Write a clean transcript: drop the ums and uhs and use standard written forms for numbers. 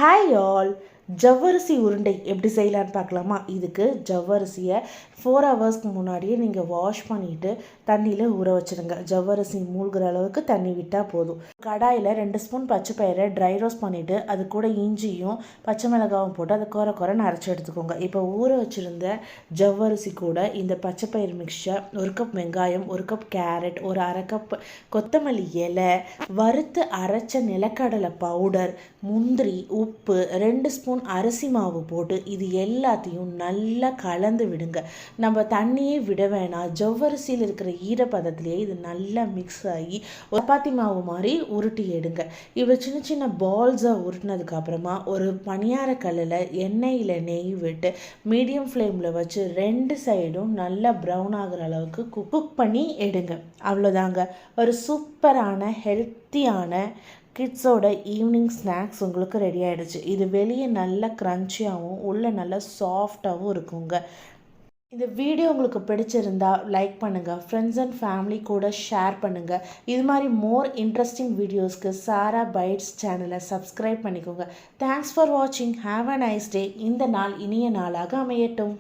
Hi all, ஜவ்வரிசி உருண்டை எப்படி செய்யலான்னு பார்க்கலாமா? இதுக்கு ஜவ்வரிசியை 4 ஹவர்ஸ்க்கு முன்னாடியே நீங்கள் வாஷ் பண்ணிவிட்டு தண்ணியில் ஊற வச்சுருங்க. ஜவ்வரிசி மூழ்கிற அளவுக்கு தண்ணி விட்டால் போதும். கடாயில் 2 ஸ்பூன் பச்சை பயிரை ட்ரை ரோஸ்ட் பண்ணிவிட்டு அது கூட இஞ்சியும் பச்சை மிளகாவும் போட்டு அதை குறைன்னு அரைச்சி எடுத்துக்கோங்க. இப்போ ஊற வச்சுருந்த ஜவ்வரிசி கூட இந்த பச்சை பயிர் மிக்சர், 1 கப் வெங்காயம், 1 கப் கேரட், ஒரு 1/2 கப் கொத்தமல்லி இலை, வறுத்து அரைச்ச நிலக்கடலை பவுடர், முந்திரி, உப்பு, 2 ஸ்பூன் அரிசி மாவு போட்டு இது எல்லாத்தையும் நல்லா கலந்து விடுங்க. நம்ம தண்ணியே விட வேணாம். ஜவ்வரிசியில் இருக்கிற ஈரப்பதத்திலேயே இது நல்லா மிக்ஸ் ஆகி சப்பாத்தி மாவு மாதிரி உருட்டி எடுங்க. இவ்வளோ சின்ன சின்ன பால்ஸாக உருட்டினதுக்கு அப்புறமா ஒரு பணியார கல்லில் எண்ணெயில் நெய் விட்டு மீடியம் ஃப்ளேமில் வச்சு 2 சைடும் நல்லா ப்ரௌன் ஆகிற அளவுக்கு குக் பண்ணி எடுங்க. அவ்வளோதாங்க, ஒரு சூப்பரான ஹெல்த்தியான கிட்ஸோட ஈவினிங் ஸ்நாக்ஸ் உங்களுக்கு ரெடி ஆகிடுச்சு. இது வெளியே நல்ல க்ரன்ச்சியாகவும் உள்ளே நல்லா சாஃப்டாகவும் இருக்குங்க. இந்த வீடியோ உங்களுக்கு பிடிச்சிருந்தா லைக் பண்ணுங்கள், ஃப்ரெண்ட்ஸ் அண்ட் ஃபேமிலி கூட ஷேர் பண்ணுங்கள். இது மாதிரி மோர் இன்ட்ரெஸ்டிங் வீடியோஸ்க்கு சாரா பைட்ஸ் சேனலை சப்ஸ்கிரைப் பண்ணிக்கோங்க. தேங்க்ஸ் ஃபார் வாட்சிங். Have a nice day. இந்த நாள் இனிய நாளாக அமையட்டும்.